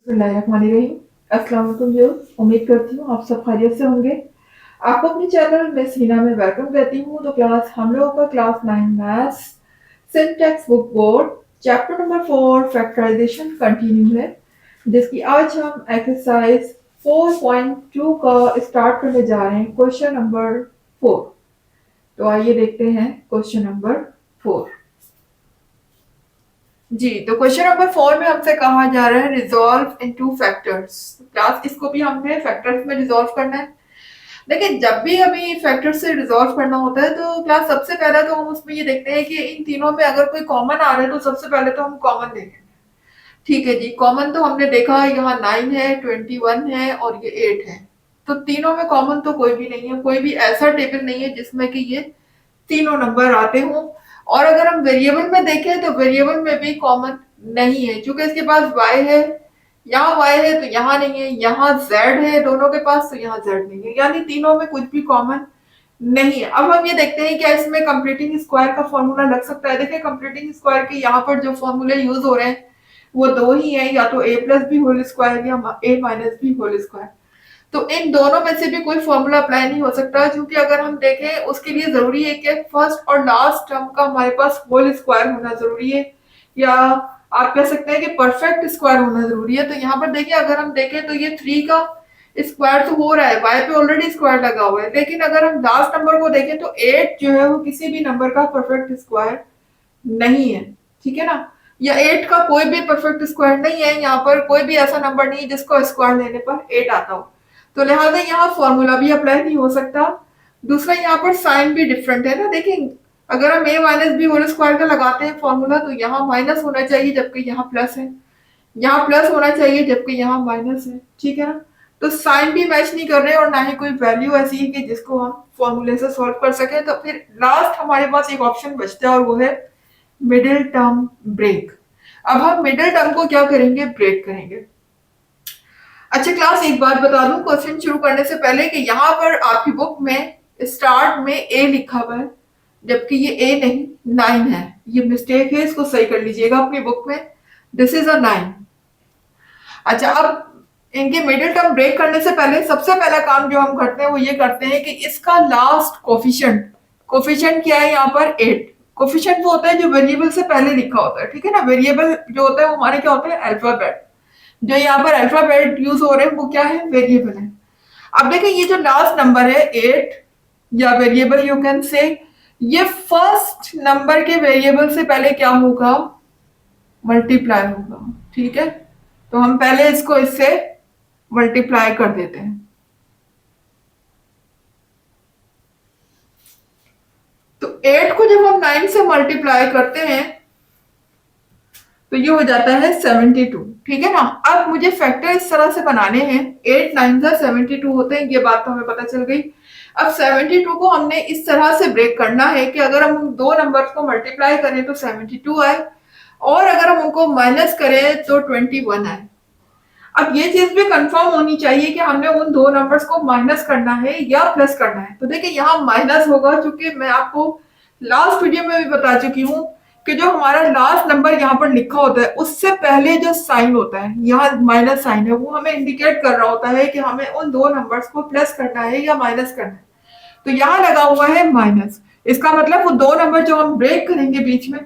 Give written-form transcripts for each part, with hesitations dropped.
बिस्मिल्लाहिर्रहमानिर्रहीम। अस्सलाम वालेकुम व्यूअर्स, उम्मीद करती हूँ आप सब खैरियत से होंगे। आपको अपने चैनल मिस हिना में वेलकम कहती हूँ। तो क्लास हम लोगों का क्लास 9 मैथ्स सिंटैक्स book board chapter number 4 factorisation continue है, जिसकी आज हम एक्सरसाइज 4.2 का स्टार्ट करने जा रहे हैं, क्वेश्चन नंबर 4। तो आइए देखते हैं क्वेश्चन नंबर 4। जी, तो क्वेश्चन नंबर 4 में हमसे कहा जा रहा है रिजॉल्व इनटू फैक्टर्स। क्लास इसको भी हमने फैक्टर्स में रिजॉल्व करना है। देखिए, जब भी हमें फैक्टर्स से रिजॉल्व करना होता है तो क्लास सबसे पहले तो हम उसमें ये देखते हैं कि इन तीनों में अगर कोई कॉमन आ रहा है तो सबसे पहले तो हम कॉमन देखें। ठीक है जी, कॉमन तो हमने देखा यहाँ 9 है, 21 है और ये 8 है। तो तीनों में कॉमन तो कोई भी नहीं है, कोई भी ऐसा टेबल नहीं है जिसमें कि ये तीनों नंबर आते हों। और अगर हम वेरिएबल में देखें तो वेरिएबल में भी कॉमन नहीं है, क्योंकि इसके पास y है, यहाँ y है तो यहाँ नहीं है, यहाँ z है दोनों के पास तो यहाँ z नहीं है, यानी तीनों में कुछ भी कॉमन नहीं है। अब हम ये देखते हैं क्या इसमें कंप्लीटिंग स्क्वायर का फॉर्मूला लग सकता है। देखिए, कंप्लीटिंग स्क्वायर के यहाँ पर जो फॉर्मूले यूज हो रहे हैं वो दो ही है, या तो a plus B whole square या a minus B whole square. तो इन दोनों में से भी कोई फॉर्मूला अप्लाई नहीं हो सकता, क्योंकि अगर हम देखें उसके लिए जरूरी है कि फर्स्ट और लास्ट टर्म का हमारे पास होल स्क्वायर होना जरूरी है, या आप कह सकते हैं कि परफेक्ट स्क्वायर होना जरूरी है। तो यहाँ पर देखिए, अगर हम देखें तो ये 3 का स्क्वायर तो हो रहा है, y पे ऑलरेडी स्क्वायर लगा हुआ है, लेकिन अगर हम लास्ट नंबर को देखें तो 8 जो है वो किसी भी नंबर का परफेक्ट स्क्वायर नहीं है। ठीक है ना, या 8 का कोई भी परफेक्ट स्क्वायर नहीं है, यहाँ पर कोई भी ऐसा नंबर नहीं है जिसको स्क्वायर लेने पर 8 आता हो। तो लिहाजा यहाँ फॉर्मूला भी अप्लाई नहीं हो सकता। दूसरा, यहाँ पर साइन भी डिफरेंट है ना। देखिए, अगर हम a minus B whole square का लगाते हैं फॉर्मूला तो यहाँ माइनस होना चाहिए जबकि यहाँ प्लस है, यहाँ प्लस होना चाहिए जबकि यहाँ माइनस है। ठीक है ना, तो साइन भी मैच नहीं कर रहे और ना ही कोई वैल्यू ऐसी है कि जिसको हम फॉर्मूले से सॉल्व कर सके। तो फिर लास्ट हमारे पास एक ऑप्शन बचता है और वो है मिडिल टर्म ब्रेक। अब हम मिडिल टर्म को क्या करेंगे, ब्रेक करेंगे। अच्छा क्लास, एक बात बता दूं क्वेश्चन शुरू करने से पहले कि यहाँ पर आपकी बुक में स्टार्ट में ए लिखा हुआ है, जबकि ये ए नहीं 9 है। ये मिस्टेक है, इसको सही कर लीजिएगा अपनी बुक में। This is a 9। अच्छा, अब इनके मिडिल टर्म ब्रेक करने से पहले सबसे पहला काम जो हम करते हैं वो ये करते हैं कि इसका लास्ट कोफिशिएंट, कोफिशिएंट क्या है यहाँ पर 8। कोफिशिएंट वो होता है जो वेरिएबल से पहले लिखा होता है। ठीक है ना, वेरिएबल जो होता है वो हमारे क्या होते हैं, अल्फाबेट। जो यहाँ पर अल्फाबेट यूज हो रहे हैं वो क्या है, वेरिएबल है। अब देखिए, ये जो लास्ट नंबर है 8 या वेरिएबल यू कैन से, ये फर्स्ट नंबर के वेरिएबल से पहले क्या होगा, मल्टीप्लाई होगा। ठीक है, तो हम पहले इसको इससे मल्टीप्लाई कर देते हैं। तो 8 को जब हम 9 से मल्टीप्लाई करते हैं तो ये हो जाता है 72। ठीक है ना, अब मुझे फैक्टर इस तरह से बनाने हैं, 8 9 का 72 होते हैं, ये बात तो हमें पता चल गई। अब 72 को हमने इस तरह से ब्रेक करना है कि अगर हम दो नंबर्स को मल्टीप्लाई करें तो 72 आए, और अगर हम उनको माइनस करें तो 21 आए। अब ये चीज भी कंफर्म होनी चाहिए कि हमने उन दो नंबर्स को माइनस करना है या प्लस करना है। तो देखिए, यहाँ माइनस होगा, क्योंकि मैं आपको लास्ट वीडियो में भी बता चुकी हूँ कि जो हमारा लास्ट नंबर यहाँ पर लिखा होता है उससे पहले जो साइन होता है, यहाँ माइनस साइन है, वो हमें इंडिकेट कर रहा होता है कि हमें उन दो नंबर्स को प्लस करना है या माइनस करना है। तो यहाँ लगा हुआ है माइनस, इसका मतलब वो दो नंबर जो हम ब्रेक करेंगे बीच में,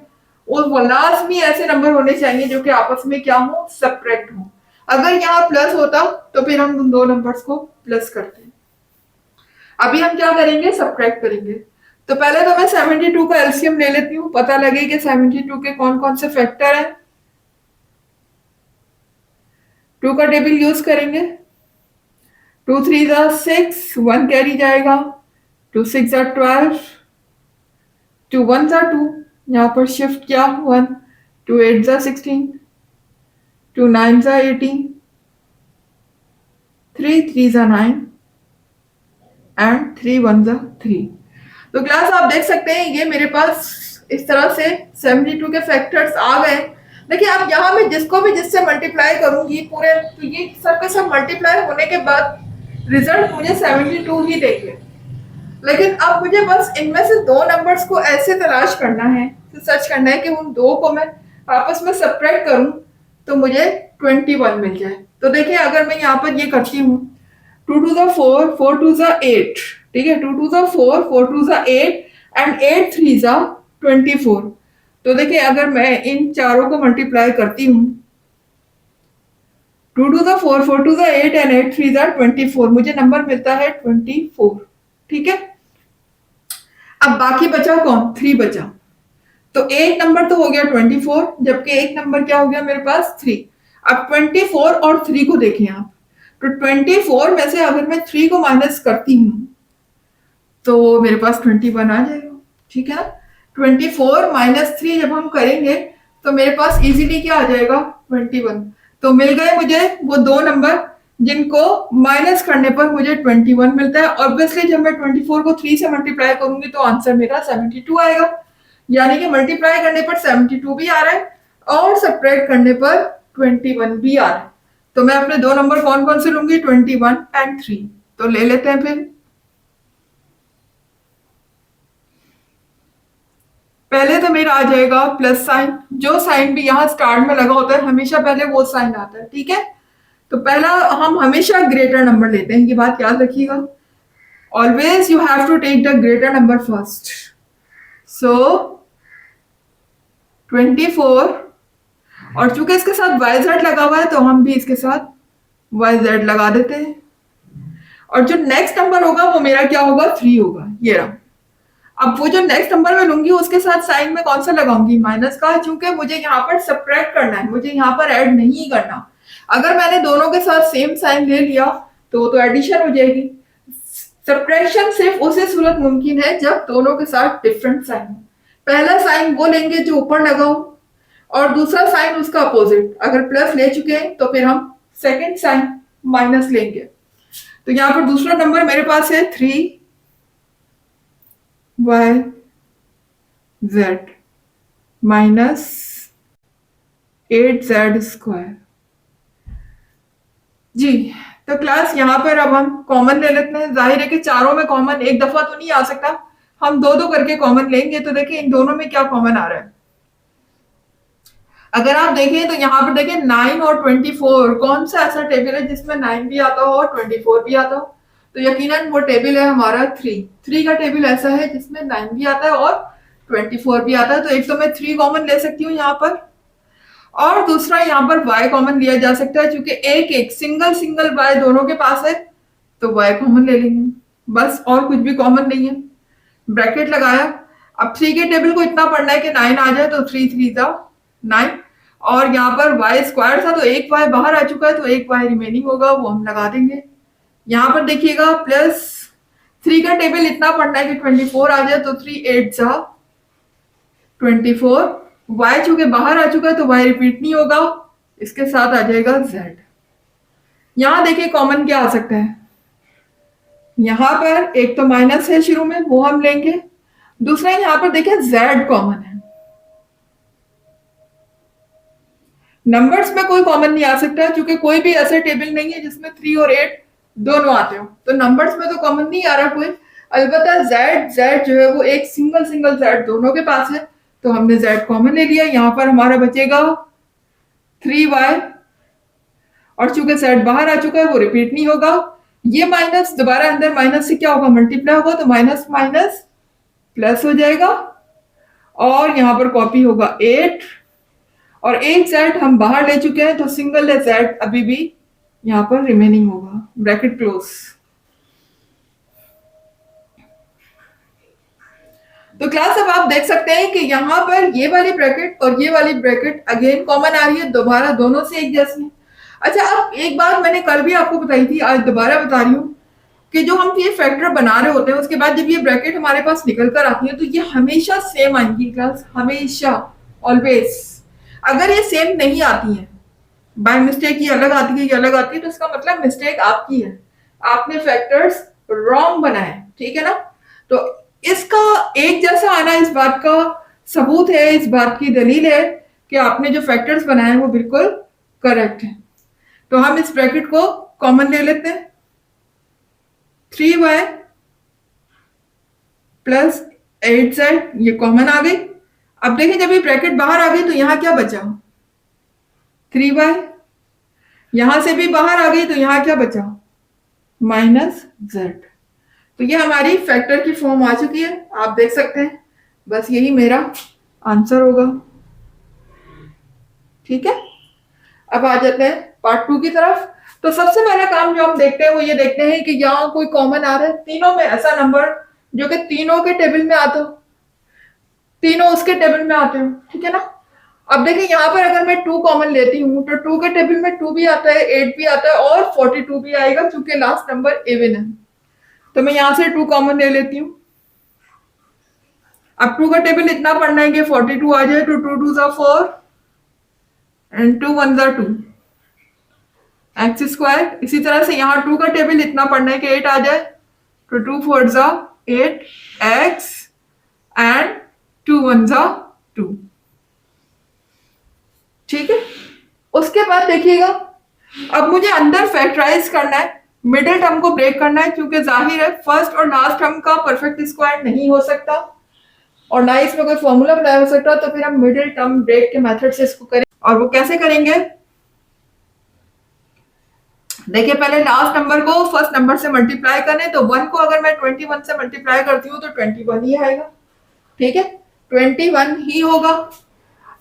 वो लास्ट में ऐसे नंबर होने चाहिए जो कि आपस में क्या हो, सब्ट्रैक्ट हो। अगर यहाँ प्लस होता तो फिर हम उन दो नंबर्स को प्लस करते हैं। अभी हम क्या करेंगे, सब्ट्रैक्ट करेंगे। तो पहले तो मैं 72 का एलसीएम ले लेती हूँ, पता लगे कि 72 के कौन कौन से फैक्टर हैं। 2 का टेबल यूज करेंगे। 2 3 जा 6, 1 कैरी जाएगा, 2 6 जा 12, 2 1 जा 2, यहाँ पर शिफ्ट किया 1, 2 8 जा 16, 2 9 जा 18, 3 3 जा 9 एंड 3 1 जा 3। तो क्लास आप देख सकते हैं ये मेरे पास इस तरह से 72 के फैक्टर्स आ गए। देखिए, अब यहाँ मैं जिसको भी जिससे मल्टीप्लाई करूंगी पूरे, तो ये सब के सब मल्टीप्लाई होने के बाद रिजल्ट मुझे 72 ही देंगे। लेकिन अब मुझे बस इनमें से दो नंबर्स को ऐसे तलाश करना है, तो सर्च करना है कि उन दो को मैं आपस में सब्ट्रैक्ट करूं तो मुझे 21 मिल जाए। तो देखिए अगर मैं यहाँ पर ये करती हूँ, 2 टू ज़ा 4, 4 टू ज़ा 8, ठीक है, 2 टू ज़ा 4, 4 टू ज़ा 8 एंड 8 3 ज़ा 24। तो देखिए अगर मैं इन चारों को मल्टीप्लाई करती हूँ, 2 टू ज़ा 4, 4 टू ज़ा 8 एंड 8 3 ज़ा 24, मुझे नंबर मिलता है 24। ठीक है, अब बाकी बचा कौन, 3 बचा। तो एक नंबर तो हो गया 24, जबकि एक नंबर क्या हो गया मेरे पास, 3। अब 24 और 3 को देखें आप, तो 24 में से अगर मैं 3 को माइनस करती हूं तो मेरे पास 21 आ जाएगा। ठीक है ना, 24 माइनस 3 जब हम करेंगे तो मेरे पास इजीली क्या आ जाएगा, 21। तो मिल गए मुझे वो दो नंबर जिनको माइनस करने पर मुझे 21 मिलता है। ऑब्वियसली जब मैं 24 को 3 से मल्टीप्लाई करूंगी तो आंसर मेरा 72 आएगा, यानी कि मल्टीप्लाई करने पर 72 भी आ रहा है और सब्ट्रैक्ट करने पर 21 भी आ रहा है। तो मैं अपने दो नंबर कौन कौन से लूंगी, 21 एंड 3। तो ले लेते हैं फिर। पहले तो मेरा आ जाएगा प्लस साइन, जो साइन भी यहाँ स्टार्ट में लगा होता है हमेशा पहले वो साइन आता है। ठीक है, तो पहला हम हमेशा ग्रेटर नंबर लेते हैं, ये बात याद रखिएगा। Always you have to take the greater number first. So 24, और चूंकि इसके साथ वाई जेड लगा हुआ है तो हम भी इसके साथ वाई जेड लगा देते हैं। और जो नेक्स्ट नंबर होगा वो मेरा क्या होगा, 3 होगा, ये रहा। अब वो जो नेक्स्ट नंबर मैं लूंगी उसके साथ साइन में कौन सा लगाऊंगी, माइनस का, क्योंकि मुझे यहाँ पर सब्ट्रैक्ट करना है, मुझे यहाँ पर ऐड नहीं करना। अगर मैंने दोनों के साथ सेम साइन ले लिया तो एडिशन हो जाएगी। सब्ट्रैक्शन सिर्फ उसी सूरत मुमकिन है जब दोनों के साथ डिफरेंट साइन हो। पहला साइन वो लेंगे जो ऊपर लगा हो और दूसरा साइन उसका अपोजिट। अगर प्लस ले चुके हैं तो फिर हम सेकंड साइन माइनस लेंगे। तो यहां पर दूसरा नंबर मेरे पास है 3y(z) माइनस 8z²। जी, तो क्लास यहाँ पर अब हम कॉमन ले लेते हैं। जाहिर है कि चारों में कॉमन एक दफा तो नहीं आ सकता, हम दो दो करके कॉमन लेंगे। तो देखिए इन दोनों में क्या कॉमन आ रहा है। अगर आप देखें तो यहाँ पर देखें 9 और 24, कौन सा ऐसा टेबल है जिसमें 9 भी आता हो और 24 भी आता हो, तो यकीनन वो टेबल है हमारा 3 का टेबल ऐसा है जिसमें 9 भी आता है और 24 भी आता है। तो एक तो मैं 3 कॉमन ले सकती हूँ यहाँ पर, और दूसरा यहाँ पर y कॉमन लिया जा सकता है, क्योंकि एक एक सिंगल सिंगल y दोनों के पास है तो y कॉमन ले लेंगे, बस, और कुछ भी कॉमन नहीं है। ब्रैकेट लगाया। अब 3 के टेबल को इतना पढ़ना है कि 9 आ जाए, तो 3 3 था 9, और यहाँ पर y² था तो एक y बाहर आ चुका है तो एक y रिमेनिंग होगा, वो हम लगा देंगे। यहाँ पर देखिएगा प्लस 3 का टेबल इतना पढ़ना है कि 24 आ जाए, तो 3 8 जा 24। y चूंकि बाहर आ चुका है तो y रिपीट नहीं होगा, इसके साथ आ जाएगा z। यहां देखिए कॉमन क्या आ सकता है, यहां पर एक तो माइनस है शुरू में, वो हम लेंगे। दूसरा यहां पर देखिए z कॉमन है। नंबर्स में कोई कॉमन नहीं आ सकता, क्योंकि कोई भी ऐसा टेबल नहीं है जिसमें 3 और 8 दोनों आते हो, तो नंबर्स में तो कॉमन नहीं आ रहा कोई। अलबत्ता z जो है वो एक सिंगल सिंगल z दोनों के पास है, तो हमने z कॉमन ले लिया। यहाँ पर हमारा बचेगा 3y, और चूंकि z बाहर आ चुका है वो रिपीट नहीं होगा। ये माइनस दोबारा अंदर माइनस से क्या होगा, मल्टीप्लाई होगा, तो माइनस माइनस प्लस हो जाएगा, और यहाँ पर कॉपी होगा 8, और एक z हम बाहर ले चुके हैं तो सिंगल है z अभी भी यहाँ पर रिमेनिंग होगा, ब्रैकेट क्लोज। तो क्लास अब आप देख सकते हैं कि यहाँ पर ये वाली ब्रैकेट और ये वाली ब्रैकेट अगेन कॉमन आ रही है, दोबारा दोनों से एक जैसी है। अच्छा, अब एक बात मैंने कल भी आपको बताई थी, आज दोबारा बता रही हूँ कि जो हम ये फैक्टर बना रहे होते हैं उसके बाद जब ये ब्रैकेट हमारे पास निकल कर आती है तो ये हमेशा सेम आएंगी क्लास, हमेशा, ऑलवेज। अगर ये सेम नहीं आती है, बाय मिस्टेक ये अलग आती है, ये अलग आती है, तो इसका मतलब मिस्टेक आपकी है, आपने फैक्टर्स रॉन्ग बनाए, ठीक है ना। तो इसका एक जैसा आना इस बात का सबूत है, इस बात की दलील है कि आपने जो फैक्टर्स बनाए वो बिल्कुल करेक्ट है। तो हम इस ब्रैकेट को कॉमन ले लेते हैं, 3y प्लस 8z, ये कॉमन आ गई। अब देखिए जब ये ब्रैकेट बाहर आ गई तो यहां क्या बचा, 3y यहां से भी बाहर आ गई तो यहाँ क्या बचा, माइनस जेड। तो ये हमारी फैक्टर की फॉर्म आ चुकी है, आप देख सकते हैं। बस यही मेरा आंसर होगा। ठीक है, अब आ जाते हैं पार्ट 2 की तरफ। तो सबसे पहला काम जो हम देखते हैं वो ये देखते हैं कि यहाँ कोई कॉमन आ रहा है, तीनों में ऐसा नंबर जो कि तीनों के टेबल में आता हो, तीनों उसके टेबल में आते हो। ठीक है ना। अब देखिए यहाँ पर अगर मैं 2 कॉमन लेती हूँ तो 2 के टेबल में 2 भी आता है, 8 भी आता है और 42 भी आएगा, क्योंकि लास्ट नंबर इवन है। तो मैं यहाँ से 2 कॉमन ले लेती हूँ। अब 2 का टेबल इतना पढ़ना है कि 42 आ जाए, तो 2 2 जा 4 एंड 2 1 जा 2 एक्स स्क्वायर। इसी तरह से यहाँ 2 का टेबल इतना पढ़ना है कि 8 आ जाए, तो 2 4 जा 8 एक्स एंड 2 1 जा 2। ठीक है, उसके बाद देखिएगा अब मुझे अंदर फैक्टराइज करना है, मिडिल टर्म को ब्रेक करना है, क्योंकि जाहिर है फर्स्ट और लास्ट टर्म का परफेक्ट स्क्वायर नहीं हो सकता और ना इसमें कोई फॉर्मूला बनाया हो सकता। तो फिर हम मिडिल टर्म ब्रेक के मेथड से इसको करें। और वो कैसे करेंगे, देखिए पहले लास्ट नंबर को फर्स्ट नंबर से मल्टीप्लाई करें, तो 1 को अगर मैं 21 से मल्टीप्लाई करती हूँ तो 21 ही आएगा। ठीक है, 21 ही होगा।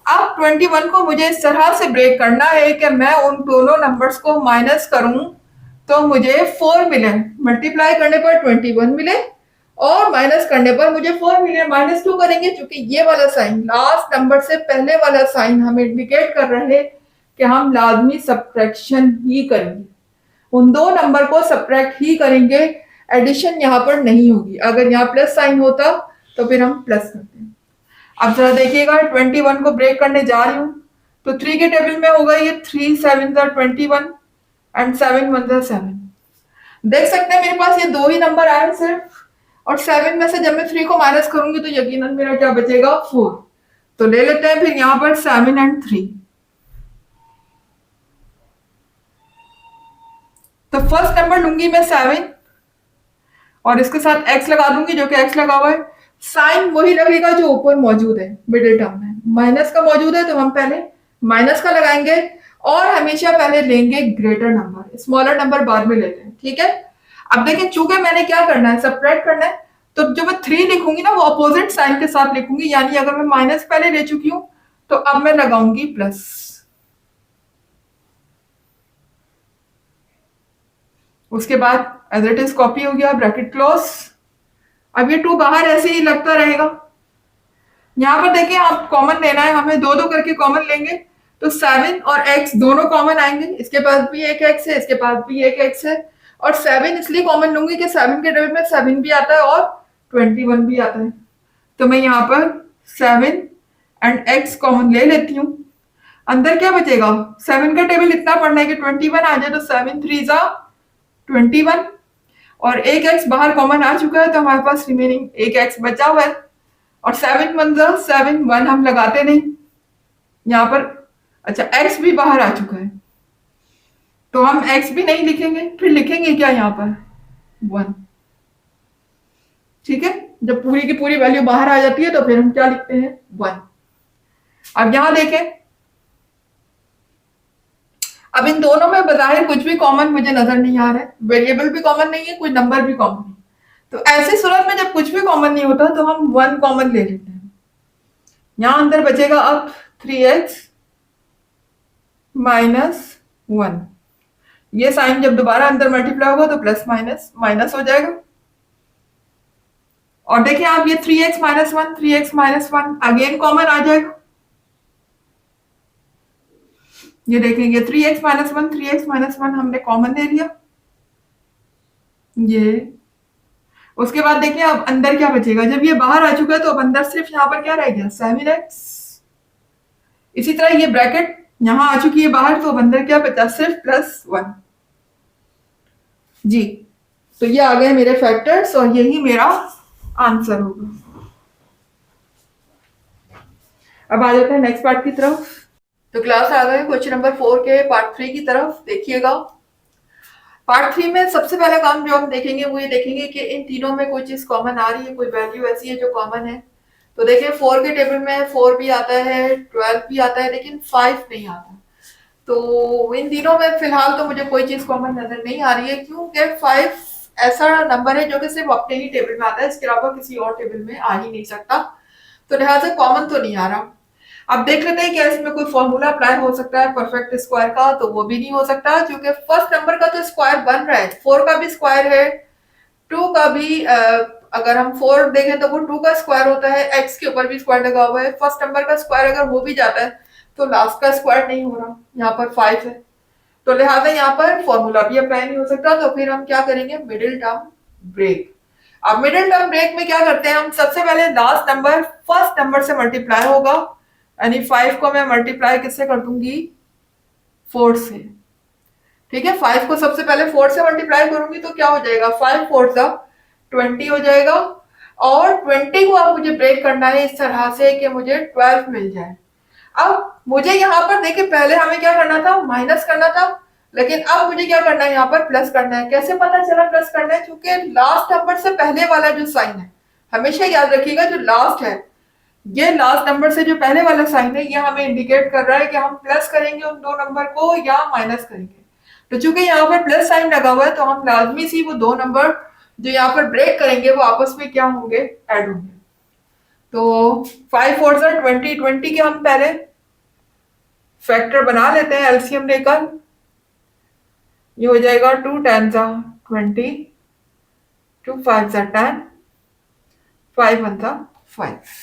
अब 21 को मुझे इस तरह से ब्रेक करना है कि मैं उन दोनों नंबर्स को माइनस करूं तो मुझे 4 मिले, मल्टीप्लाई करने पर 21 मिले और माइनस करने पर मुझे 4 मिले। माइनस क्यों करेंगे, क्योंकि ये वाला साइन लास्ट नंबर से पहले वाला साइन हमें इंडिकेट कर रहे हैं कि हम लाजमी सब्ट्रैक्शन ही करेंगे, उन दो नंबर को सब्ट्रैक्ट ही करेंगे, एडिशन यहाँ पर नहीं होगी। अगर यहाँ प्लस साइन होता तो फिर हम प्लस करते हैं। अब जरा देखिएगा 21 को ब्रेक करने जा रही हूँ, तो 3 के टेबल में होगा ये 3 7 21 एंड 7 1 7। देख सकते हैं मेरे पास ये दो ही नंबर आए सिर्फ, और 7 में से जब मैं 3 को माइनस करूंगी तो यकीनन मेरा क्या बचेगा, 4। तो ले लेते हैं फिर यहाँ पर 7 एंड 3। तो फर्स्ट नंबर लूंगी मैं 7 और इसके साथ x लगा दूंगी, जो कि x लगा हुआ है। साइन वही लगेगा जो ऊपर मौजूद है मिडिल टर्म में, माइनस का मौजूद है तो हम पहले माइनस का लगाएंगे और हमेशा पहले लेंगे ग्रेटर नंबर, स्मॉलर नंबर बाद में लेते हैं। ठीक है, अब देखिए चूंकि मैंने क्या करना है, सब्ट्रैक्ट करना है, तो जो मैं 3 लिखूंगी ना वो अपोजिट साइन के साथ लिखूंगी, यानी अगर मैं माइनस पहले ले चुकी हूं तो अब मैं लगाऊंगी प्लस। उसके बाद एज इट इज कॉपी हो गया, ब्रैकेट क्लोज। अब ये 2 बाहर ऐसे ही लगता रहेगा। यहाँ पर देखिए आप कॉमन लेना है, हमें दो दो करके कॉमन लेंगे तो 7 और x दोनों कॉमन आएंगे। इसके पास भी एक x है, इसके पास भी एक x है, और 7 इसलिए कॉमन लूंगी कि 7 के टेबल में 7 भी आता है और 21 भी आता है। तो मैं यहाँ पर 7 एंड x कॉमन ले लेती हूँ। अंदर क्या बचेगा, 7 का टेबल इतना पढ़ना है कि 21 आ जाए, तो 7 3 जा 21 और एक x बाहर कॉमन आ चुका है, तो हमारे पास रिमेनिंग एक x बचा हुआ है। और 7 1 जा 7, 1 हम लगाते नहीं यहाँ पर। अच्छा, x भी बाहर आ चुका है तो हम x भी नहीं लिखेंगे, फिर लिखेंगे क्या यहाँ पर 1। ठीक है, जब पूरी की पूरी वैल्यू बाहर आ जाती है तो फिर हम क्या लिखते हैं 1। अब यहां देखें, अब इन दोनों में बजाहिर कुछ भी कॉमन मुझे नजर नहीं आ रहा है, वेरिएबल भी कॉमन नहीं है, कोई नंबर भी कॉमन नहीं। तो ऐसी सूरत में जब कुछ भी कॉमन नहीं होता तो हम 1 कॉमन ले लेते हैं। यहां अंदर बचेगा अब 3x माइनस 1। ये साइन जब दोबारा अंदर मल्टीप्लाई होगा तो प्लस माइनस माइनस हो जाएगा। और देखिए आप ये 3x minus 1 3x minus 1 again common आ जाएगा। ये देखेंगे 3x माइनस 1 3x माइनस 1 हमने कॉमन ले लिया ये। उसके बाद देखिए अब अंदर क्या बचेगा, जब ये बाहर आ चुका है तो अब अंदर सिर्फ यहाँ पर क्या रह गया 7x। इसी तरह ये ब्रैकेट यहां आ चुकी है बाहर, तो अब अंदर क्या बचा, सिर्फ +1 जी। तो ये आ गए मेरे फैक्टर्स और यही मेरा आंसर होगा। अब आ जाते हैं नेक्स्ट पार्ट की तरफ। तो क्लास आ गए क्वेश्चन नंबर 4 के पार्ट 3 की तरफ। देखिएगा पार्ट 3 में सबसे पहला काम जो हम देखेंगे वो ये देखेंगे कि इन तीनों में कोई चीज कॉमन आ रही है, कोई वैल्यू ऐसी है जो कॉमन है। तो देखिए 4 के टेबल में 4 भी आता है, 12 भी आता है, लेकिन 5 नहीं आता। तो इन दिनों में फिलहाल तो मुझे कोई चीज कॉमन नजर नहीं आ रही है, क्योंकि 5 ऐसा नंबर है जो कि सिर्फ अपने ही टेबल में आता है, इसके अलावा किसी और टेबल में आ ही नहीं सकता, तो लिहाजा कॉमन तो नहीं आ रहा। अब देख लेते हैं क्या इसमें कोई फॉर्मूला अप्लाई हो सकता है परफेक्ट स्क्वायर का, तो वो भी नहीं हो सकता, क्योंकि फर्स्ट नंबर का तो स्क्वायर बन रहा है, 4 का भी स्क्वायर है, 2 का भी अगर हम 4 देखें तो वो 2 का स्क्वायर होता है, x के ऊपर भी स्क्वायर लगा हुआ है, फर्स्ट नंबर का स्क्वायर अगर हो भी जाता है तो लास्ट का स्क्वायर नहीं हो रहा, यहाँ पर 5 है, तो लिहाजा यहाँ पर फॉर्मूला भी अप्लाई नहीं हो सकता। तो फिर हम क्या करेंगे, मिडिल टर्म ब्रेक। अब मिडिल टर्म ब्रेक में क्या करते हैं हम, सबसे पहले लास्ट नंबर फर्स्ट नंबर से मल्टीप्लाई होगा, यानी 5 को मैं मल्टीप्लाई किससे कर दूंगी, 4 से। ठीक है, 5 को सबसे पहले 4 से मल्टीप्लाई करूंगी तो क्या हो जाएगा, 5 4 सा 20 हो जाएगा, और 20 को अब मुझे ब्रेक करना है इस तरह से कि मुझे 12 मिल जाए। अब मुझे यहाँ पर देखिए पहले हमें क्या करना था, माइनस करना था, लेकिन अब मुझे क्या करना है, यहाँ पर प्लस करना है। कैसे पता चला प्लस करना है, क्योंकि लास्ट नंबर से पहले वाला जो साइन है, हमेशा याद रखिएगा जो लास्ट है, ये लास्ट नंबर से जो पहले वाला साइन है, ये हमें इंडिकेट कर रहा है कि हम प्लस करेंगे उन दो नंबर को या माइनस करेंगे। तो चूंकि यहाँ पर प्लस साइन लगा हुआ है, तो हम लाजमी सी वो दो नंबर जो यहाँ पर ब्रेक करेंगे वो आपस में क्या होंगे, ऐड होंगे। तो 5 4 20, 20 के हम पहले फैक्टर बना लेते हैं एलसीएम लेकर। ये हो जाएगा 2 10 20, 2 5 10, 5 1 5।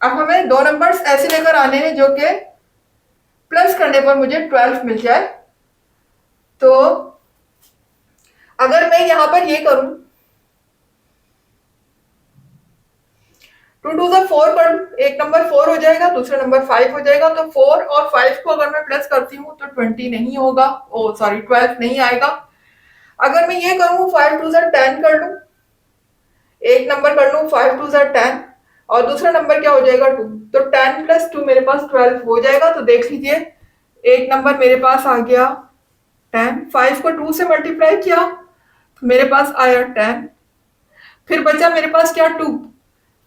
अब हमें दो नंबर्स ऐसे लेकर आने हैं जो कि प्लस करने पर मुझे 12 मिल जाए। तो अगर मैं यहां पर ये करूं, 2 2 4 कर, एक नंबर 4 हो जाएगा, दूसरा नंबर 5 हो जाएगा, तो 4 और 5 को अगर मैं प्लस करती हूँ तो 20 नहीं होगा, ओ सॉरी 12 नहीं आएगा। अगर मैं ये करूँ 5 2 10 कर लूं, एक नंबर कर लूं 5 2 10, और दूसरा नंबर क्या हो जाएगा 2, तो 10 प्लस 2 मेरे पास 12 हो जाएगा। तो देख लीजिए एक नंबर मेरे पास आ गया 10, 5 को 2 से मल्टीप्लाई किया तो मेरे पास आया 10, फिर बचा मेरे पास क्या 2,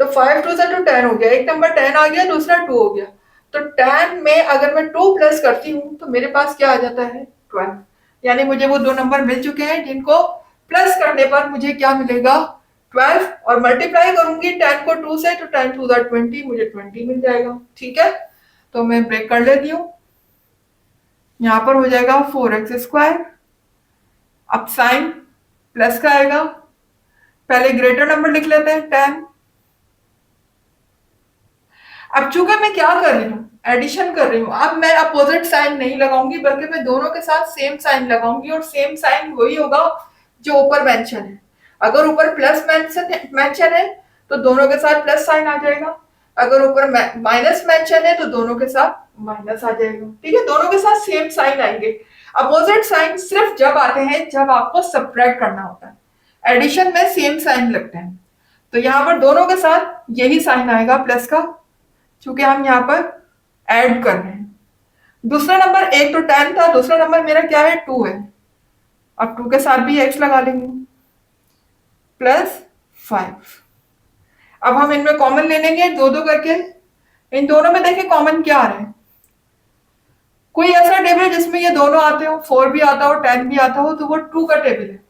तो 5 2 से 10 हो गया, एक नंबर 10 आ गया, दूसरा 2 हो गया, तो 10 में अगर मैं 2 प्लस करती हूँ तो मेरे पास क्या आ जाता है 12, यानी मुझे वो दो नंबर मिल चुके हैं जिनको प्लस करने पर मुझे क्या मिलेगा 12, और मल्टीप्लाई करूंगी 10 को 2 से, तो 10 2 20, मुझे 20 मिल जाएगा। ठीक है, तो मैं ब्रेक कर लेती हूँ, यहाँ पर हो जाएगा 4x², अब साइन प्लस का आएगा, पहले ग्रेटर नंबर लिख लेते हैं 10। अब चूंकि मैं क्या कर रही हूँ, एडिशन कर रही हूँ, अब मैं अपोजिट साइन नहीं लगाऊंगी, बल्कि मैं दोनों के साथ सेम साइन लगाऊंगी, और सेम साइन वही होगा जो ऊपर मेंशन है। अगर ऊपर प्लस मेंशन है तो दोनों के साथ प्लस साइन आ जाएगा, अगर ऊपर माइनस मेंशन है तो दोनों के साथ माइनस आ जाएगा। ठीक है, दोनों के साथ सेम साइन आएंगे। अपोजिट साइन सिर्फ जब आते हैं जब आपको सब्ट्रैक्ट करना होता है, एडिशन में सेम साइन लगते हैं, तो यहाँ पर दोनों के साथ यही साइन आएगा प्लस का, क्योंकि हम यहाँ पर ऐड कर रहे हैं। दूसरा नंबर, एक तो 10 था, दूसरा नंबर मेरा क्या है 2 है, अब 2 के साथ भी x लगा लेंगे, +5। अब हम इनमें कॉमन ले लेंगे दो दो करके, इन दोनों में देखिए कॉमन क्या आ रहा है, कोई ऐसा टेबल जिसमें ये दोनों आते हो, 4 भी आता हो 10 भी आता हो, तो वो 2 का टेबल है।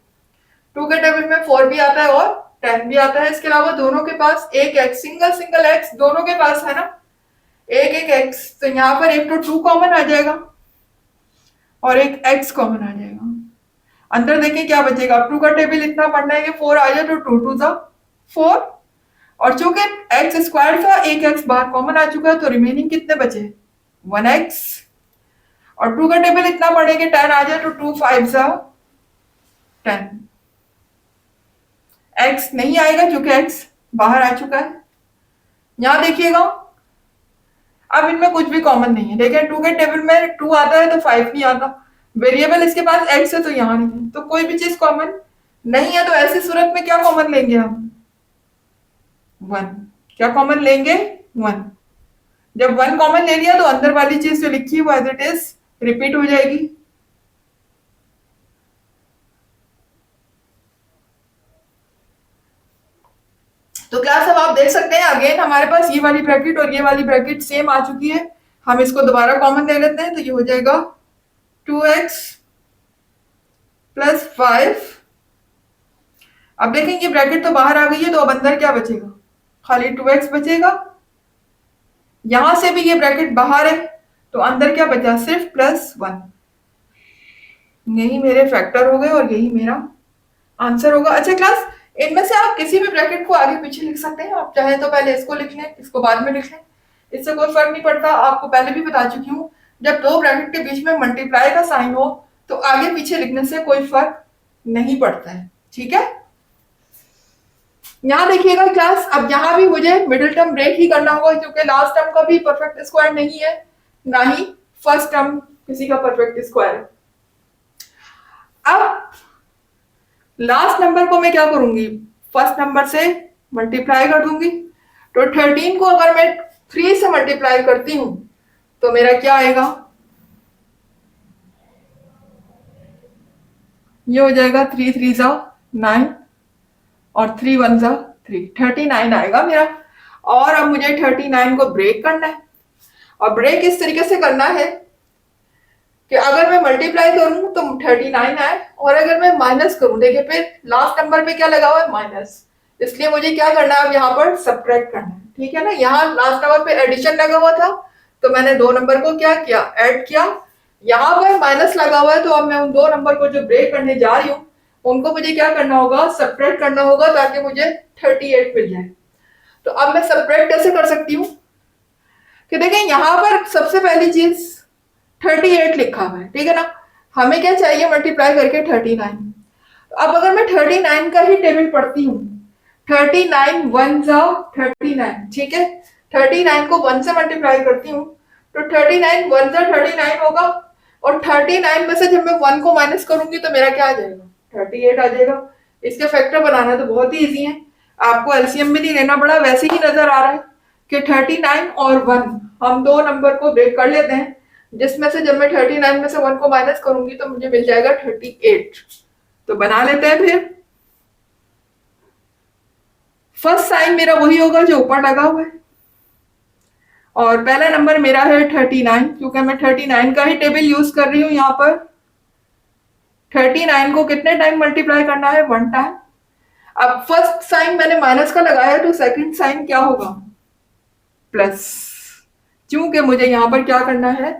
2 के टेबल में 4 भी आता है और 10 भी आता है, इसके अलावा दोनों के पास एक x, सिंगल सिंगल x दोनों के पास है ना, एक एक x, तो यहाँ पर एक तो 2 कॉमन आ जाएगा और एक x कॉमन आ जाएगा। अंदर देखिए क्या बचेगा, 2 का टेबल इतना पढ़ना है कि 4 आ जाए, तो 2 2 जा 4, और चूंकि x² था, एक x बाहर कॉमन आ चुका है, तो रिमेनिंग कितने बचे 1x, और 2 का टेबल इतना पढ़ेंगे 10 आ जाए, तो 2 5 जा 10, x नहीं आएगा क्योंकि x बाहर आ चुका है। यहां देखिएगा अब इनमें कुछ भी कॉमन नहीं है, देखिए 2 के टेबल में 2 आता है तो 5 नहीं आता, वेरिएबल इसके पास x है तो यहाँ नहीं है, तो कोई भी चीज कॉमन नहीं है, तो ऐसी सूरत में क्या कॉमन लेंगे हम 1, क्या कॉमन लेंगे 1। जब 1 कॉमन ले लिया तो अंदर वाली चीज जो लिखी है वो एज इट इज रिपीट हो जाएगी। तो क्लास अब आप देख सकते हैं अगेन हमारे पास ये वाली ब्रैकेट और ये वाली ब्रैकेट सेम आ चुकी है, हम इसको दोबारा कॉमन ले लेते हैं, तो ये हो जाएगा 2x प्लस 5। अब देखें ये ब्रैकेट तो बाहर आ गई है, तो अब अंदर क्या बचेगा, खाली 2x बचेगा। यहां से भी ये ब्रैकेट बाहर है, तो अंदर क्या बचा, सिर्फ +1। यही मेरे फैक्टर हो गए और यही मेरा आंसर होगा। अच्छा क्लास, इनमें से आप किसी भी ब्रैकेट को आगे पीछे लिख सकते हैं। आप चाहे तो पहले इसको लिख लें, इसको बाद में लिख लें, इससे कोई फर्क नहीं पड़ता। आपको पहले भी बता चुकी हूँ, जब दो ब्रैकेट के बीच में मल्टीप्लाई का साइन हो तो आगे पीछे लिखने से कोई फर्क नहीं पड़ता है, ठीक है। यहाँ देखिएगा क्लास, अब यहाँ भी मुझे मिडिल टर्म ब्रेक ही करना होगा, क्योंकि लास्ट टर्म का भी परफेक्ट स्क्वायर नहीं है, ना ही फर्स्ट टर्म किसी का परफेक्ट स्क्वायर है। अब लास्ट नंबर को मैं क्या करूंगी, फर्स्ट नंबर से मल्टीप्लाई कर दूंगी। तो 13 को अगर मैं 3 से मल्टीप्लाई करती हूं तो मेरा क्या आएगा, ये हो जाएगा 3 3 जा 9 और 3 1 जा 3, 39 आएगा मेरा। और अब मुझे 39 को ब्रेक करना है, और ब्रेक इस तरीके से करना है कि अगर मैं मल्टीप्लाई करूं तो 39 आए, और अगर मैं माइनस करूं, देखिए फिर लास्ट नंबर पे क्या लगा हुआ है, माइनस, इसलिए मुझे क्या करना है, अब यहाँ पर सब्ट्रैक्ट करना है, ठीक है ना। यहाँ लास्ट नंबर पे एडिशन लगा हुआ था, तो मैंने दो नंबर को क्या किया, ऐड किया। यहाँ पर माइनस लगा हुआ है, तो अब मैं उन दो नंबर को जो ब्रेक करने जा रही हूँ उनको मुझे क्या करना होगा, सब्ट्रैक्ट करना होगा, ताकि मुझे 38 मिल जाए। तो अब मैं सब्ट्रैक्ट कैसे कर सकती हूँ कि देखें, यहाँ पर सबसे पहली चीज 38 लिखा हुआ है, ठीक है ना। हमें क्या चाहिए, मल्टीप्लाई करके 39। तो अब अगर मैं 39 का ही टेबल पढ़ती हूँ, 39 1 जा 39, ठीक है। 39 को 1 से मल्टीप्लाई करती हूँ तो 39 1 जा 39 होगा, और 39 में से जब मैं 1 को माइनस करूंगी तो मेरा क्या आ जाएगा, 38 आ जाएगा। इसके फैक्टर बनाना तो बहुत ही ईजी है, आपको एलसीएम भी नहीं लेना पड़ा, वैसे ही नजर आ रहा है कि 39 और 1 हम दो नंबर को ब्रेक कर लेते हैं, जिसमें से जब मैं 39 में से 1 को माइनस करूंगी तो मुझे मिल जाएगा 38। तो बना लेते हैं फिर। फर्स्ट साइन मेरा वही होगा जो ऊपर लगा हुआ है, और पहला नंबर मेरा है 39, क्योंकि मैं 39 का ही टेबल यूज कर रही हूं। यहाँ पर 39 को कितने टाइम मल्टीप्लाई करना है, 1 टाइम। अब फर्स्ट साइन मैंने माइनस का लगाया, तो सेकंड साइन क्या होगा, प्लस, क्योंकि मुझे यहाँ पर क्या करना है,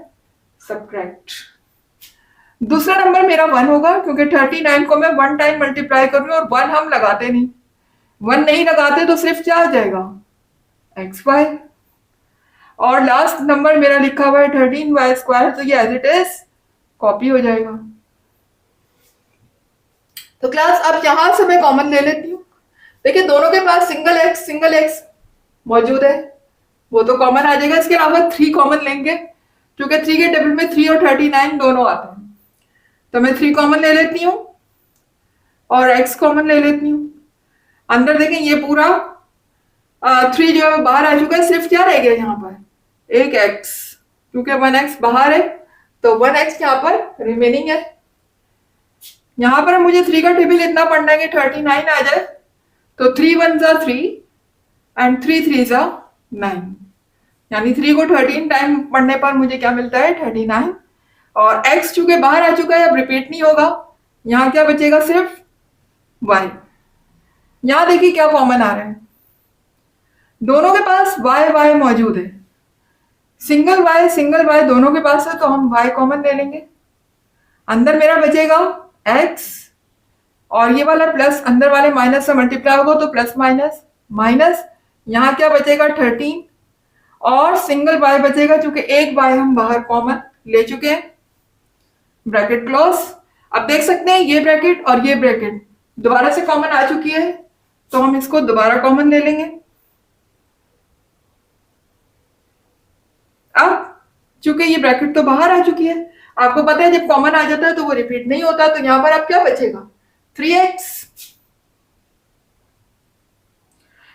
सब्ट्रैक्ट। दूसरा नंबर मेरा 1 होगा, क्योंकि 39 को मैं 1 टाइम मल्टीप्लाई कर रही हूँ, और 1 हम लगाते नहीं, 1 नहीं लगाते तो सिर्फ क्या आ जाएगा, xy। और लास्ट नंबर मेरा लिखा हुआ है 13y², तो ये एज इट इज कॉपी हो जाएगा। तो क्लास अब यहां से मैं कॉमन ले लेती हूँ। देखिए दोनों के पास सिंगल एक्स मौजूद है, वो तो कॉमन आ जाएगा। इसके अलावा 3 कॉमन लेंगे, क्योंकि 3 के टेबल में 3 और 39 दोनों आते हैं। तो मैं 3 कॉमन ले लेती हूँ और x कॉमन ले लेती हूँ। अंदर देखें ये पूरा 3 जो है बाहर आ चुका है, सिर्फ क्या रह गया यहाँ पर, एक x, क्योंकि 1x बाहर है तो 1x यहाँ पर रिमेनिंग है। यहाँ पर मुझे 3 का टेबल इतना पढ़ना है कि 39 आ जाए, तो 3 1 जा 3 एंड 3 3 जा 9, यानी 3 को 13 टाइम पढ़ने पर मुझे क्या मिलता है, 39। और x चूंकि बाहर आ चुका है, अब रिपीट नहीं होगा, यहाँ क्या बचेगा, सिर्फ y। यहाँ देखिए क्या कॉमन आ रहा है, दोनों के पास y मौजूद है, सिंगल y दोनों के पास है, तो हम y कॉमन ले लेंगे। अंदर मेरा बचेगा x, और ये वाला प्लस अंदर वाले माइनस से मल्टीप्लाई होगा, तो प्लस माइनस माइनस, यहाँ क्या बचेगा 13, और सिंगल y बचेगा, क्योंकि एक y हम बाहर कॉमन ले चुके हैं। Bracket close. अब देख सकते हैं ये ब्रैकेट और ये ब्रैकेट दोबारा से कॉमन आ चुकी है, तो हम इसको दोबारा कॉमन ले लेंगे। अब चूंकि ये ब्रैकेट तो बाहर आ चुकी है, आपको पता है जब कॉमन आ जाता है तो वो रिपीट नहीं होता, तो यहां पर अब क्या बचेगा, 3x।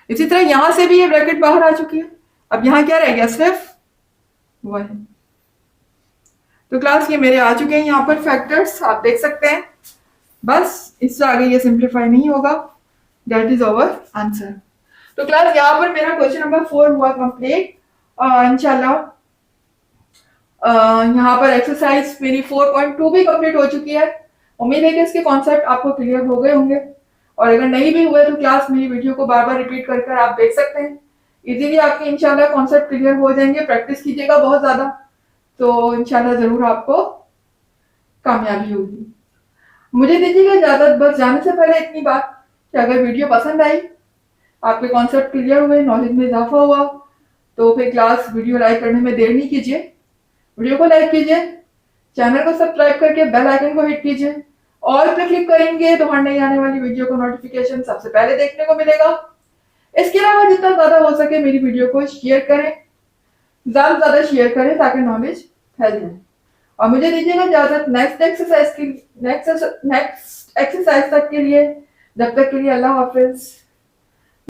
इसी तरह यहां से भी ये ब्रैकेट बाहर आ चुकी है, अब यहां क्या रह गया, सिर्फ 1। तो क्लास ये मेरे आ चुके हैं यहाँ पर फैक्टर्स, आप देख सकते हैं। बस इससे आगे ये सिंप्लीफाई नहीं होगा, दैट इज आवर आंसर। तो क्लास यहाँ पर मेरा क्वेश्चन नंबर 4 हुआ कंप्लीट। इंशाल्लाह यहाँ पर एक्सरसाइज मेरी 4.2 भी कंप्लीट हो चुकी है। उम्मीद है कि इसके कॉन्सेप्ट आपको क्लियर हो गए होंगे, और अगर नहीं भी हुए तो क्लास मेरी वीडियो को बार बार रिपीट कर कर आप देख सकते हैं। इजीली आपके इंशाल्लाह कॉन्सेप्ट क्लियर हो जाएंगे। प्रैक्टिस कीजिएगा बहुत ज्यादा, तो इंशाल्लाह जरूर आपको कामयाबी होगी। मुझे दीजिएगा इजाजत, बस जाने से पहले इतनी बात कि अगर वीडियो पसंद आई, आपके कॉन्सेप्ट क्लियर हुए, नॉलेज में इजाफा हुआ, तो फिर क्लास वीडियो लाइक करने में देर नहीं कीजिए। वीडियो को लाइक कीजिए, चैनल को सब्सक्राइब करके बेल आइकन को हिट कीजिए। ऑल पे क्लिक करेंगे तो हर नई आने वाली वीडियो को नोटिफिकेशन सबसे पहले देखने को मिलेगा। इसके अलावा जितना ज्यादा हो सके मेरी वीडियो को शेयर करें, ज्यादा से ज्यादा शेयर करें ताकि नॉलेज फैल जाए। और मुझे दीजिएगा इजाजत नेक्स्ट एक्सरसाइज तक के लिए। जब तक के लिए अल्लाह हाफिज।